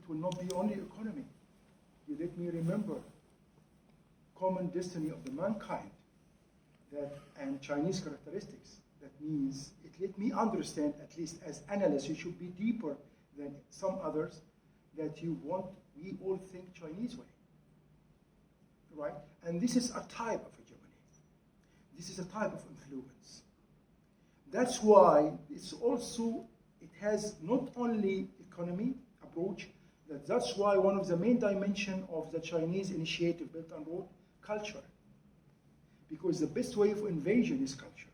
it will not be only economy. You let me remember common destiny of the mankind and Chinese characteristics. That means it let me understand, at least as analysts, you should be deeper than some others, that we all think Chinese way, right? And this is a type of hegemony. This is a type of influence. That's why it has not only economy approach, that's why one of the main dimensions of the Chinese initiative Belt and Road, culture. Because the best way of invasion is culture,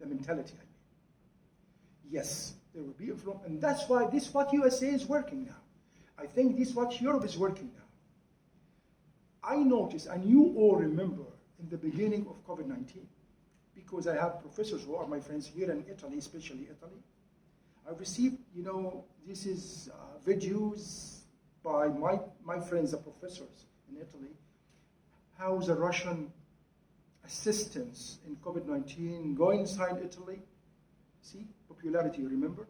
the mentality, I mean. Yes, there will be influence, and that's why this is what USA is working now. I think this is what Europe is working now. I noticed, and you all remember, in the beginning of COVID-19, because I have professors who are my friends here in Italy, especially Italy, I received, this is videos by my friends, the professors in Italy, how the Russian assistance in COVID-19 going inside Italy. See, popularity, remember?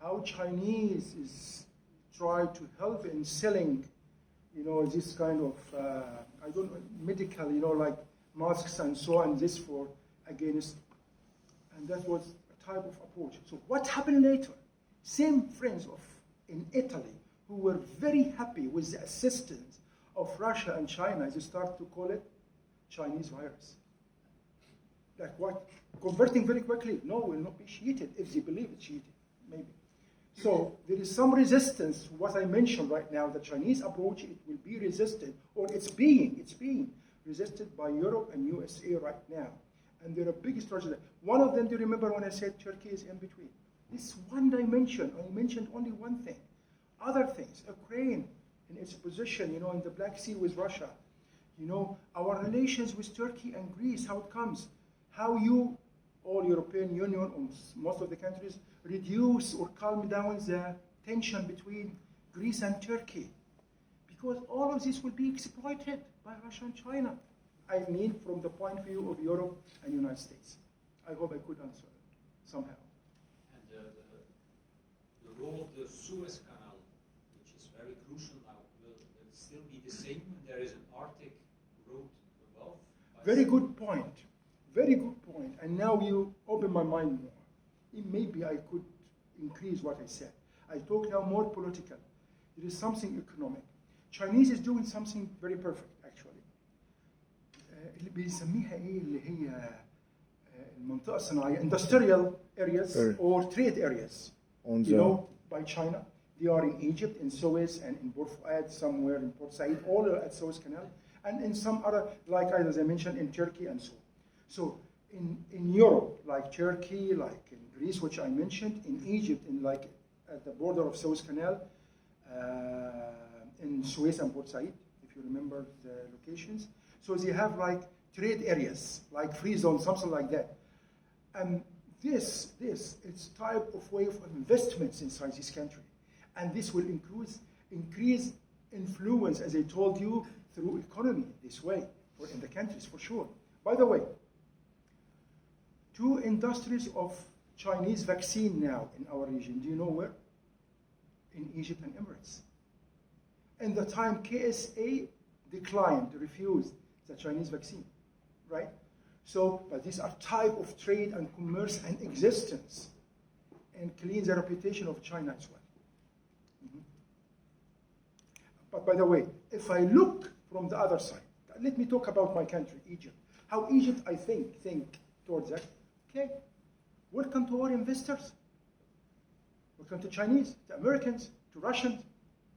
How Chinese is try to help in selling, this kind of, medical, like masks and so on, this for against, and that was a type of approach. So what happened later? Same friends in Italy who were very happy with the assistance of Russia and China, they start to call it Chinese virus. Like what? Converting very quickly. No, will not be cheated if they believe it's cheated, maybe. So there is some resistance to what I mentioned right now. The Chinese approach, it will be resisted, or it's being resisted by Europe and USA right now. And there are big strategies. One of them, do you remember when I said Turkey is in between? This one dimension, I mentioned only one thing. Other things, Ukraine in its position, in the Black Sea with Russia. Our relations with Turkey and Greece, how it comes. How all European Union, or most of the countries, reduce or calm down the tension between Greece and Turkey. Because all of this will be exploited by Russia and China. I mean, from the point of view of Europe and United States. I hope I could answer somehow. And the role of the Suez Canal, which is very crucial now, will it still be the same when there is an Arctic road above? Very good point. Very good point. And now you open my mind more. Maybe I could increase what I said. I talk now more political. There is something economic. Chinese is doing something very perfect, actually. اللي بيسميها اللي هي المنطقة الصناعية, industrial areas or trade areas, by China. They are in Egypt, in Suez, and in Port Fuad, somewhere in Port Said, all at Suez Canal, and in some other, like as I mentioned, in Turkey and so on. So in Europe, like Turkey, like in Greece, which I mentioned, in Egypt, at the border of Suez Canal, in Suez and Port Said, if you remember the locations. So they have like trade areas, like free zones, something like that. And this it's type of way of investments inside this country. And this will increase influence, as I told you, through economy this way, in the countries for sure. By the way, 2 industries of Chinese vaccine now in our region. Do you know where? In Egypt and Emirates. In the time KSA refused the Chinese vaccine, right? So, but these are type of trade and commerce and existence, and clean the reputation of China as well. But by the way, if I look from the other side, let me talk about my country, Egypt. How Egypt, I think towards that. Okay, welcome to our investors. Welcome to Chinese, to Americans, to Russians,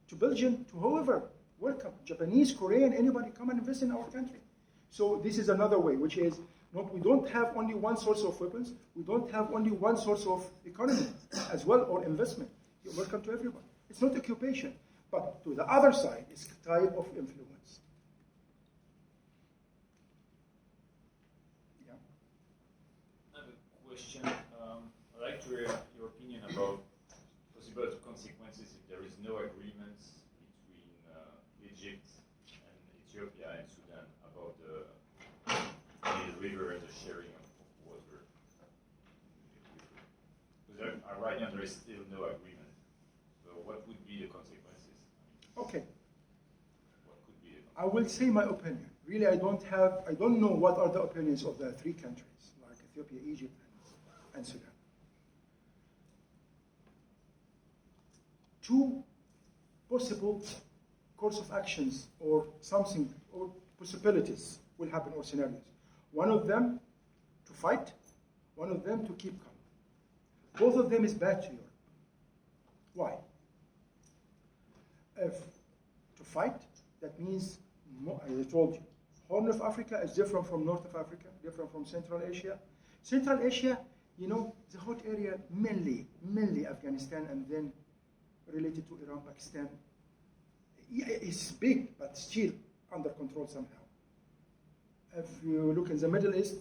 to Belgian, to whoever. Welcome, Japanese, Korean, anybody come and invest in our country. So this is another way, which is, we don't have only one source of weapons, we don't have only one source of economy as well, or investment. You're welcome to everybody. It's not occupation, but to the other side, it's type of influence. Yeah. I have a question. I'd like to hear your opinion about possible consequences if there is no agreement between Egypt and Ethiopia and Sudan about the river and the sharing of water. Because right now there is still no agreement. So what would be the consequences? Okay, What could be the I will say my opinion. Really, I don't know what are the opinions of the three countries, like Ethiopia, Egypt, and Sudan. Two possible course of actions or something, or possibilities will happen, or scenarios. One of them to fight, one of them to keep calm. Both of them is bad to Europe. Why? If to fight, that means, as I told you, Horn of Africa is different from North of Africa, different from Central Asia. Central Asia, you know, the hot area, mainly Afghanistan, and then related to Iran, Pakistan. Yeah, it's big, but still under control somehow. If you look in the Middle East,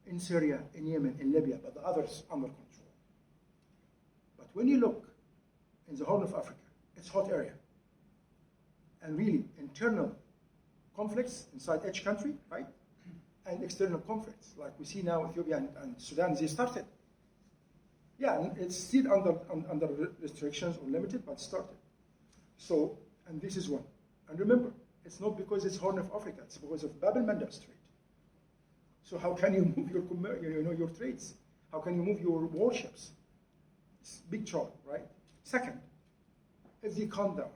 in Syria, in Yemen, in Libya, but the others under control. But when you look in the Horn of Africa, it's hot area. And really, internal conflicts inside each country, right? And external conflicts, like we see now Ethiopia and Sudan, they started. Yeah, and it's still under restrictions or limited, but started. So, and this is one. And remember, it's not because it's Horn of Africa, it's because of Bab el-Mandeb Strait. So how can you move your trades? How can you move your warships? It's big trouble, right? Second, if they calm down.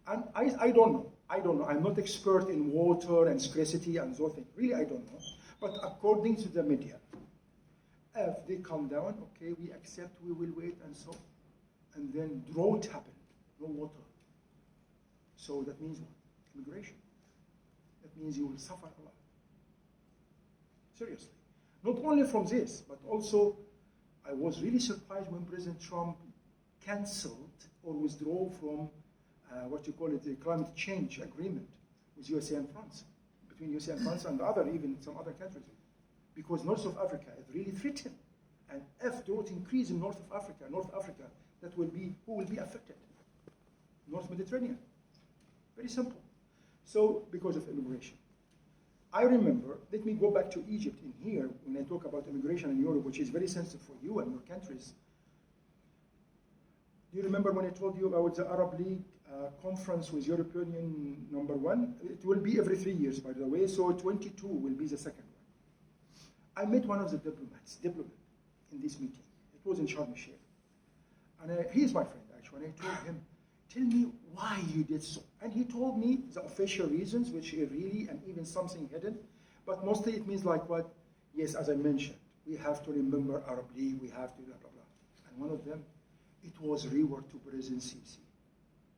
And I don't know. I'm not expert in water and scarcity and those things. Really, I don't know. But according to the media, if they calm down, okay, we accept, we will wait and so. And then drought happened, no water. So that means what? Immigration. That means you will suffer a lot. Seriously. Not only from this, but also I was really surprised when President Trump canceled or withdrew from what you call it, the climate change agreement with USA and France, between USA and France and even some other countries. Because North of Africa is really threatened. And if drought increase in North Africa, that will be, who will be affected? North Mediterranean. Very simple. So, because of immigration. I remember, let me go back to Egypt in here, when I talk about immigration in Europe, which is very sensitive for you and your countries. Do you remember when I told you about the Arab League conference with European Union #1? It will be every 3 years, by the way, so 22 will be the second one. I met one of the diplomats in this meeting. It was in Sharm el-Sheikh. And he's my friend, actually, and I told him, tell me why you did so. And he told me the official reasons, which are really, and even something hidden, but mostly it means like what? Yes, as I mentioned, we have to remember Arab League, we have to blah, blah, blah. And one of them, it was reward to President Sisi.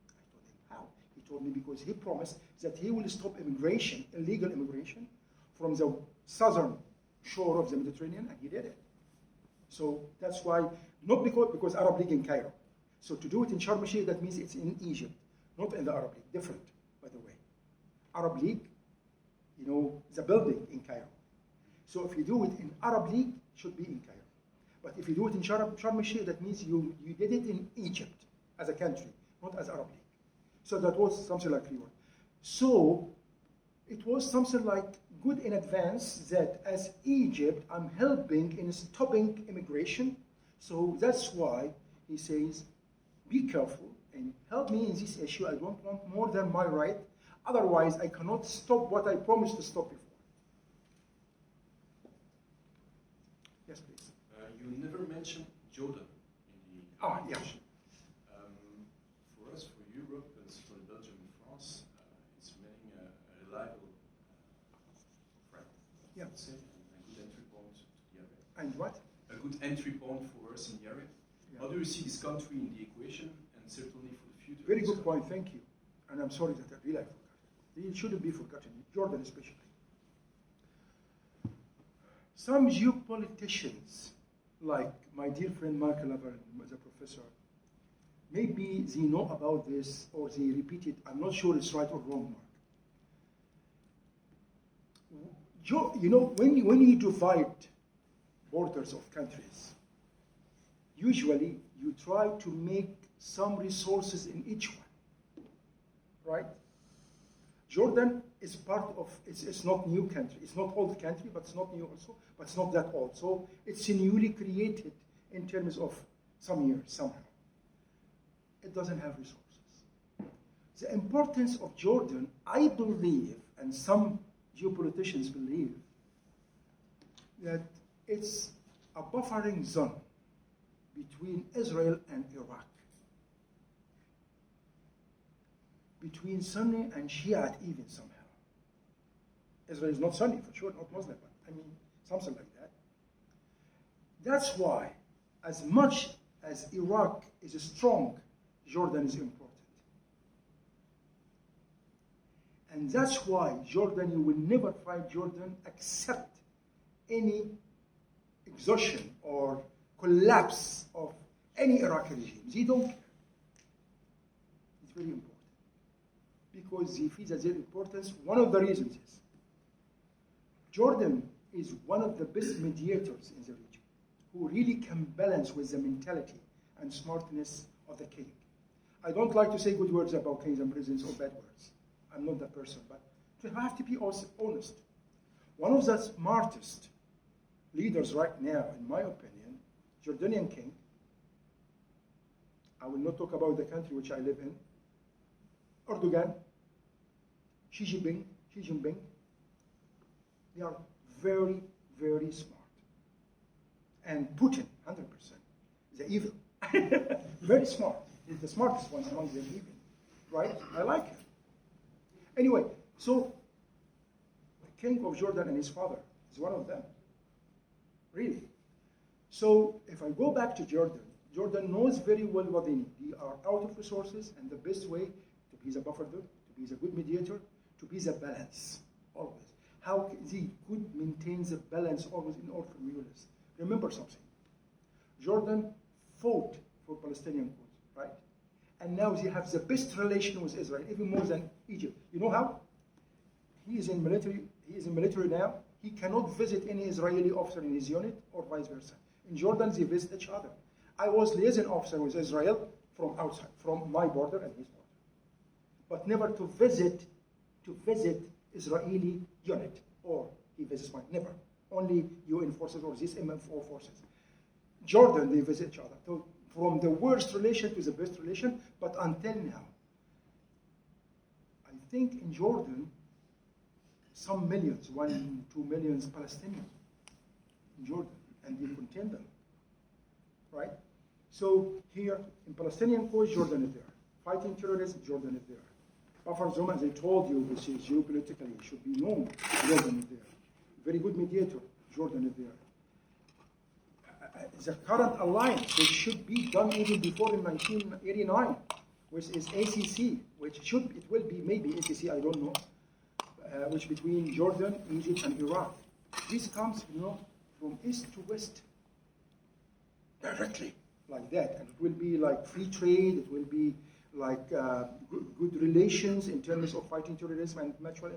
I told him, how? He told me because he promised that he will stop immigration, illegal immigration, from the southern shore of the Mediterranean, and he did it. So that's why, not because Arab League in Cairo. So to do it in Sharm el-Sheikh, that means it's in Egypt, not in the Arab League, different, by the way. Arab League, you know, the building in Cairo. So if you do it in Arab League, it should be in Cairo. But if you do it in Sharm el-Sheikh, that means you did it in Egypt as a country, not as Arab League. So that was something like reward. So it was something like good in advance that as Egypt, I'm helping in stopping immigration. So that's why he says, be careful and help me in this issue. I don't want more than my right. Otherwise, I cannot stop what I promised to stop before. Yes, please. You never mentioned Jordan in the Yeah. For us, for Europe, and for Belgium and France, it's remaining a reliable friend. Yeah. Let's say, and a good entry point to the area. And what? A good entry point for us in the area. Yeah. How do you see this country in the equation, and certainly for the future? Very good point, thank you. And I'm sorry that I really forgot it. It shouldn't be forgotten, Jordan especially. Some geopoliticians, like my dear friend Mark Laverne, the professor, maybe they know about this or they repeat it. I'm not sure it's right or wrong, Mark. You know, when you divide borders of countries, usually you try to make some resources in each one, right? Jordan is part of, it's not new country. It's not old country, but it's not new also, but it's not that old. So it's newly created in terms of some years, somehow. It doesn't have resources. The importance of Jordan, I believe, and some geopoliticians believe, that it's a buffering zone between Israel and Iraq, between Sunni and Shiite even somehow. Israel is not Sunni, for sure, not Muslim, but I mean, something like that. That's why, as much as Iraq is strong, Jordan is important. And that's why Jordan, you will never find Jordan accept any exhaustion or collapse of any Iraqi regime. They don't care. It's very important. Because they feel that their importance, one of the reasons is, Jordan is one of the best mediators in the region, who really can balance with the mentality and smartness of the king. I don't like to say good words about kings and presidents or bad words. I'm not that person, but we have to be also honest. One of the smartest leaders right now, in my opinion, Jordanian king, I will not talk about the country which I live in, Erdogan, Xi Jinping, they are very, very smart. And Putin, 100%, the evil. Very smart. He's the smartest one among them even. Right? I like him. Anyway, so the king of Jordan and his father is one of them. Really. So if I go back to Jordan, Jordan knows very well what they need. They are out of resources, and the best way to be the buffer, to be the good mediator, to be the balance, always. How they could maintain the balance always in order for units. Remember something. Jordan fought for Palestinian cause, right? And now they have the best relation with Israel, even more than Egypt. You know how? He is in military now. He cannot visit any Israeli officer in his unit or vice versa. In Jordan, they visit each other. I was liaison officer with Israel from outside, from my border and his border. But never to visit Israeli unit, or he visits mine, never. Only UN forces or these MFO forces. Jordan, they visit each other. So from the worst relation to the best relation, but until now, I think in Jordan, some millions, 1, 2 millions Palestinians in Jordan, and they contain them, right? So here, in Palestinian cause, Jordan is there. Fighting terrorism, Jordan is there. Buffer zone, as I told you, which is geopolitically should be known, Jordan is there. Very good mediator, Jordan is there. The current alliance, which should be done even before in 1989, which is ACC, it will be maybe ACC, I don't know, which between Jordan, Egypt, and Iraq. This comes, from east to west, directly, like that. And it will be like free trade, it will be like good relations in terms of fighting terrorism and mutual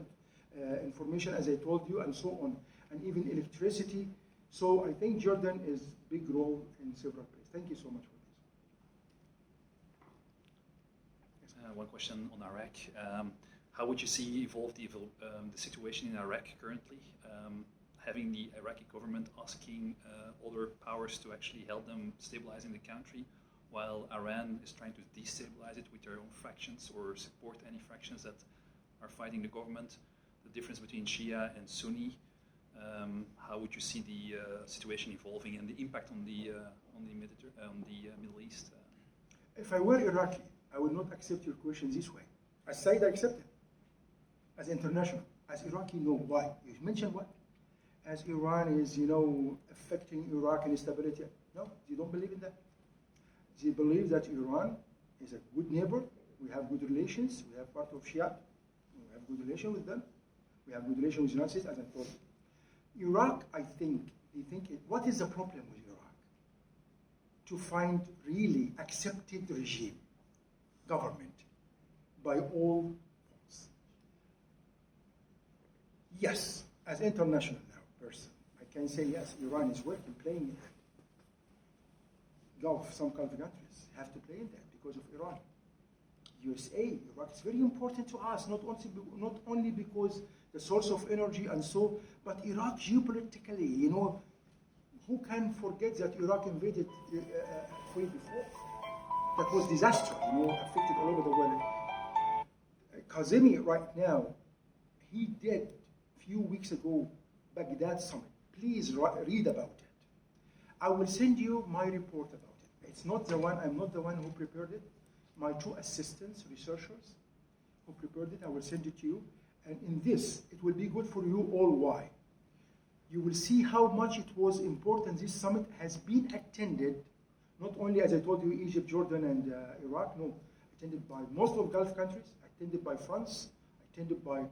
information, as I told you, and so on, and even electricity. So I think Jordan is big role in several places. Thank you so much for this. One question on Iraq. How would you see evolve the situation in Iraq currently? Having the Iraqi government asking other powers to actually help them stabilizing the country, while Iran is trying to destabilize it with their own factions or support any factions that are fighting the government. The difference between Shia and Sunni. How would you see the situation evolving and the impact on the Middle East? If I were Iraqi, I would not accept your question this way. As Said, I accept it. As international, as Iraqi, no. Why? You mentioned what? As Iran is, affecting Iraq instability. No, they don't believe in that. They believe that Iran is a good neighbor. We have good relations. We have part of Shia. We have good relation with them. We have good relation with the United States, as I told you. Iraq, I think, what is the problem with Iraq? To find really accepted regime, government, by all forms. Yes, as international now person, I can say yes, Iran is working, playing in Gulf, some Gulf countries have to play in that because of Iran. USA, Iraq is very important to us, not only because the source of energy and so, but Iraq geopolitically, who can forget that Iraq invaded Kuwait before? That was disaster, affected all over the world. Kazemi right now, he did a few weeks ago Baghdad summit. Please read about it. I will send you my report about it. It's not the one, I'm not the one who prepared it. My two assistants, researchers, who prepared it, I will send it to you. And in this, it will be good for you all. Why? You will see how much it was important. This summit has been attended, not only, as I told you, Egypt, Jordan, and Iraq, no, attended by most of Gulf countries, attended by France, attended by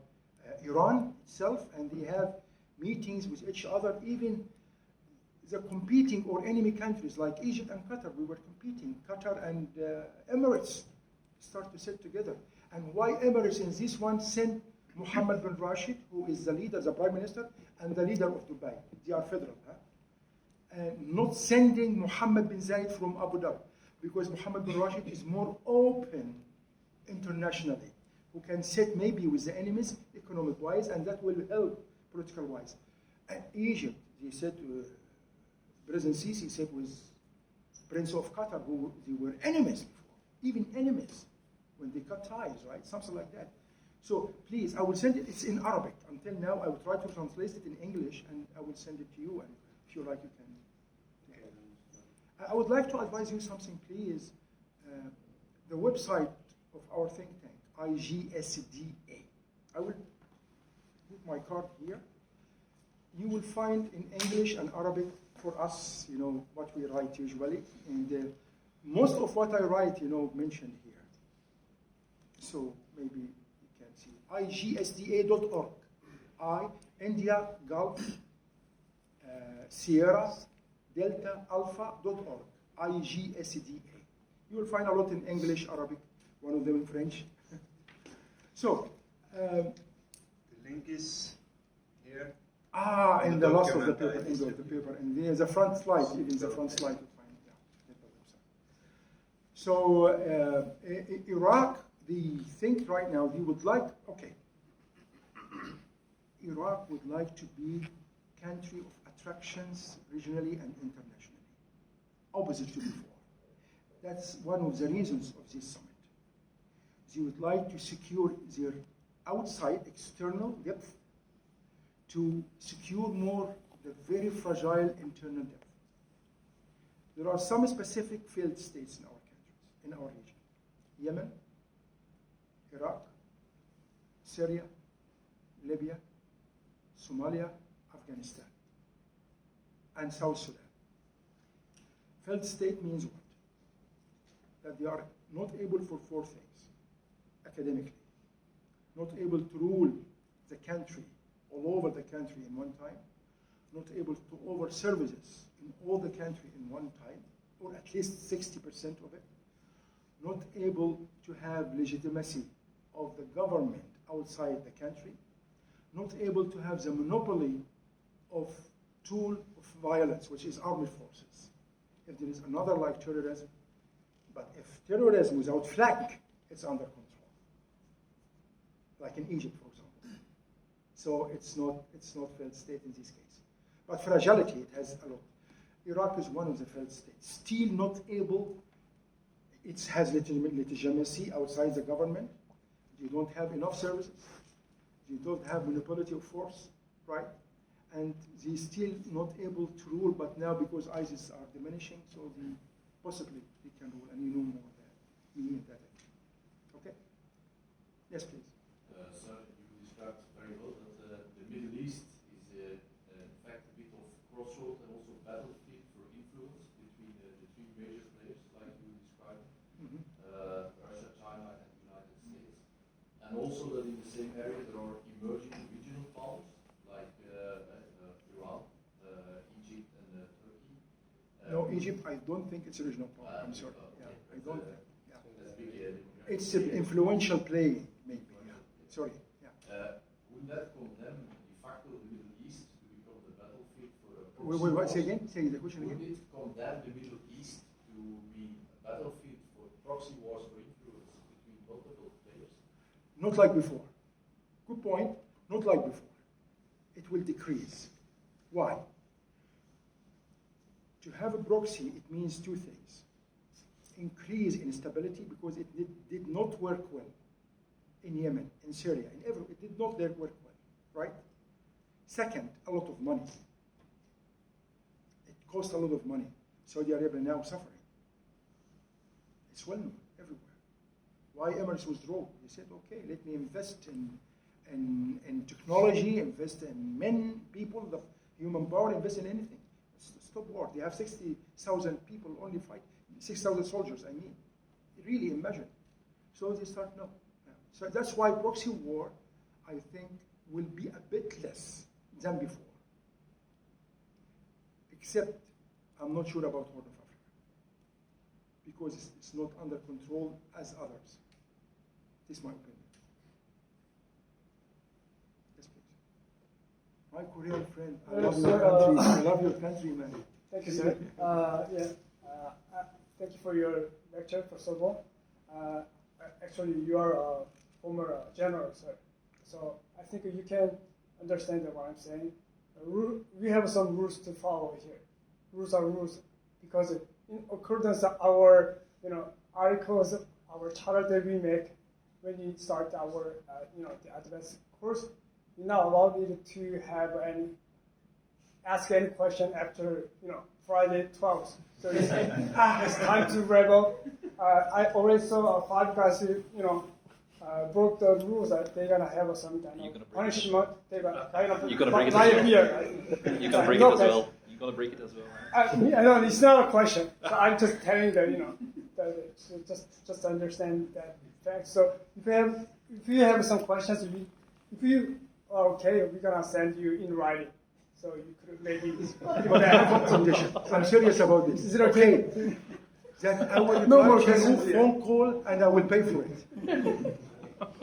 Iran itself, and they have meetings with each other. Even the competing or enemy countries like Egypt and Qatar, we were competing. Qatar and Emirates start to sit together. And why Emirates in this one sent Mohammed bin Rashid, who is the leader, the prime minister, and the leader of Dubai. They are federal. And not sending Mohammed bin Zayed from Abu Dhabi, because Mohammed bin Rashid is more open internationally, who can sit maybe with the enemies economic-wise, and that will help political-wise. And Egypt, they said, President Sisi said with Prince of Qatar, who they were enemies before, even enemies, when they cut ties, right? Something like that. So please, I will send it. It's in Arabic. Until now, I will try to translate it in English, and I will send it to you. And if you like, you can. I would like to advise you something, please. The website of our think tank, IGSDA. I will put my card here. You will find in English and Arabic for us, you know, what we write usually. And most of what I write, you know, mentioned here. So maybe you can see IGSDA.org. India, Gulf, Sierra, Delta, Alpha.org. IGSDA. You will find a lot in English, Arabic, one of them in French. So, the link is here. In the last of the paper, and there's a front slide, even the front slide to find. Yeah, so, Iraq, they think right now they would like, okay, Iraq would like to be country of attractions regionally and internationally, opposite to before. That's one of the reasons of this summit. They would like to secure their outside external depth to secure more the very fragile internal depth. There are some specific failed states in our countries, in our region. Yemen, Iraq, Syria, Libya, Somalia, Afghanistan, and South Sudan. Failed state means what? That they are not able for four things. Academically, not able to rule the country, all over the country in one time, not able to offer services in all the country in one time, or at least 60% of it, not able to have legitimacy of the government outside the country, not able to have the monopoly of tool of violence, which is armed forces. If there is another like terrorism, but if terrorism without flag, it's under control. Like in Egypt, for example. So it's not failed state in this case. But fragility, it has a lot. Iraq is one of the failed states. Still not able, it has legitimacy outside the government. You don't have enough services. You don't have monopoly of force, right? And they still not able to rule, but now because ISIS are diminishing, so possibly they can rule, and you know more than me that. Okay? Yes, please. Sir, you described very well that the Middle East is in fact a bit of crossroad and also battlefield for influence between the three major players, like you described, Russia, China, and the United States. And also that in the same area there are emerging regional powers like Iran, Egypt, and Turkey. No, Egypt, I don't think it's a regional power. I'm sorry. Okay. Yeah, I don't think. Yeah. That's big, It's an influential play, maybe. Yeah. Sorry. Yeah. Would that condemn de facto the Middle East to become the battlefield for a proxy Wait, wars? say again? Say the question Would again. it condemn the Middle East to be a battlefield for proxy wars for influence between multiple players? Not like before. Good point. Not like before. It will decrease. Why? To have a proxy, it means two things. Increase instability because it did not work well in Yemen, in Syria, in everywhere. It did not work well, right? Second, a lot of money. It cost a lot of money. Saudi Arabia now suffering. It's well known everywhere. Why Emirates withdrew? They said, okay, let me invest in technology, invest in men, people, the human power, invest in anything. Stop war. They have 60,000 people only fight, 6,000 soldiers, I mean. Really imagine. So they start now. Yeah. So that's why proxy war, I think, will be a bit less than before. Except, I'm not sure about Horn of Africa. Because it's not under control as others. This is my opinion. Yes, please. My Korean friend, I love your country. I love your country, man. Thank you, sir. Thank you for your lecture, first of all. Actually, you are a former general, sir. So I think you can understand what I'm saying. We have some rules to follow here. Rules are rules because in accordance to our articles, our charter that we make when we start our the advanced course, we're not allowed to have ask any question after Friday 12th. So it's time to wrap up. I already saw 5 guys broke the rules that they're gonna have some kind of punishment. They're gonna You're gonna break it buy as a well. beer. You're gonna break it as well. You're gonna break it as well. I know it's not a question. So I'm just telling that that just understand that fact. So if you have some questions, if you are okay, we're gonna send you in writing. So you could maybe I'm serious about this. Is it okay? That I will No more reply to questions, you, phone call, and I will pay for it.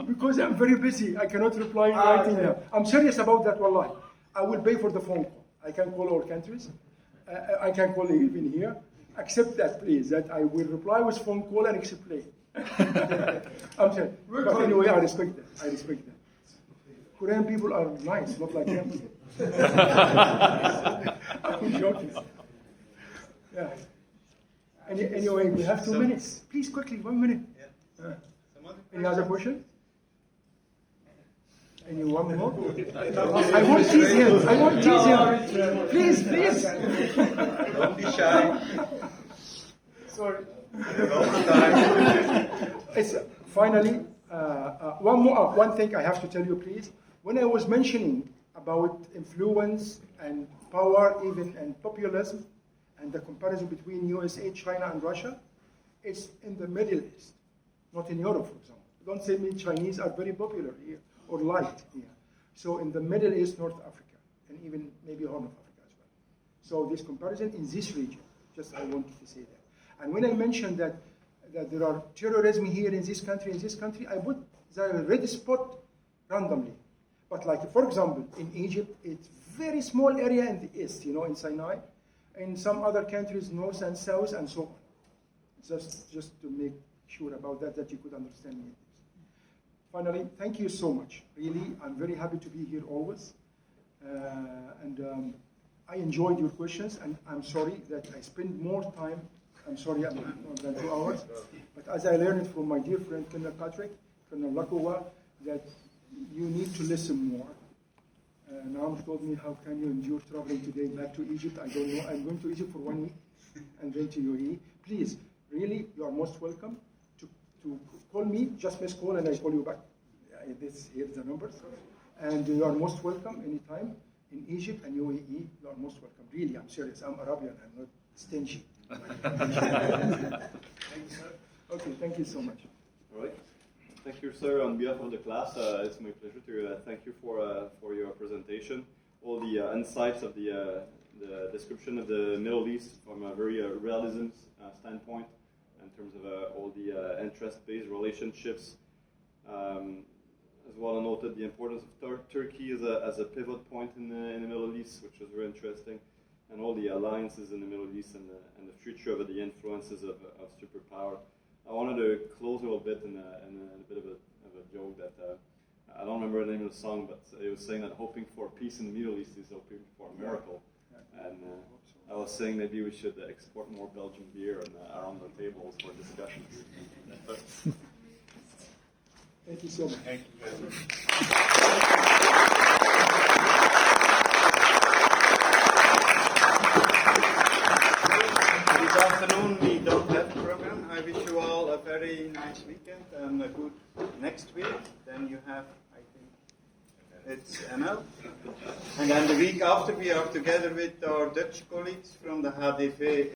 Because I'm very busy. I cannot reply in writing okay. now. I'm serious about that, wallahi. I will pay for the phone call. I can call all countries. I can call even here. Accept that, please, that I will reply with phone call and explain. I'm sorry. But anyway, I respect that. I respect that. Korean people are nice, not like them. I'm joking. Yeah. Anyway, we have 2 minutes. Please, quickly, 1 minute. Any other question? Any one more? I won't tease him. I won't tease him. Please, please. Don't be shy. Sorry. It's finally one thing I have to tell you, please. When I was mentioning about influence and power, even and populism, and the comparison between USA, China, and Russia, it's in the Middle East, not in Europe, for example. Don't say me Chinese are very popular here or liked here. So in the Middle East, North Africa, and even maybe Horn of Africa as well. So this comparison in this region, just I wanted to say that. And when I mentioned that there are terrorism here in this country, I put the red spot randomly. But like, for example, in Egypt, it's very small area in the east, in Sinai. In some other countries, north and south, and so on. Just to make sure about that you could understand me. Finally, thank you so much. Really, I'm very happy to be here always. I enjoyed your questions, and I'm sorry that I spent more time. I'm sorry, I'm more than 2 hours. But as I learned from my dear friend, Colonel Patrick, Colonel Lakowa, that you need to listen more. Naam told me, how can you endure traveling today back to Egypt? I don't know. I'm going to Egypt for 1 week and then to UAE. Please, really, you are most welcome to call me. Just miss call and I call you back. Here's the numbers. And you are most welcome anytime in Egypt and UAE. You are most welcome. Really, I'm serious. I'm Arabian. I'm not stingy. Thank you, sir. Okay, thank you so much. All right. Thank you, sir. On behalf of the class, it's my pleasure to thank you for your presentation. All the insights of the description of the Middle East from a very realism standpoint, in terms of all the interest-based relationships. As well, I noted the importance of Turkey as a pivot point in the Middle East, which was very interesting, and all the alliances in the Middle East and the future of the influences of superpower. I wanted to close a little bit in a bit of a joke that I don't remember the name of the song, but it was saying that hoping for peace in the Middle East is hoping for a miracle. And I was saying maybe we should export more Belgian beer and around the tables for discussions. Thank you so much. Thank you very much. This afternoon we don't have a program. I wish you all a very nice weekend and a good next week. Then you have, I think, it's ML. And then the week after we are together with our Dutch colleagues from the HDV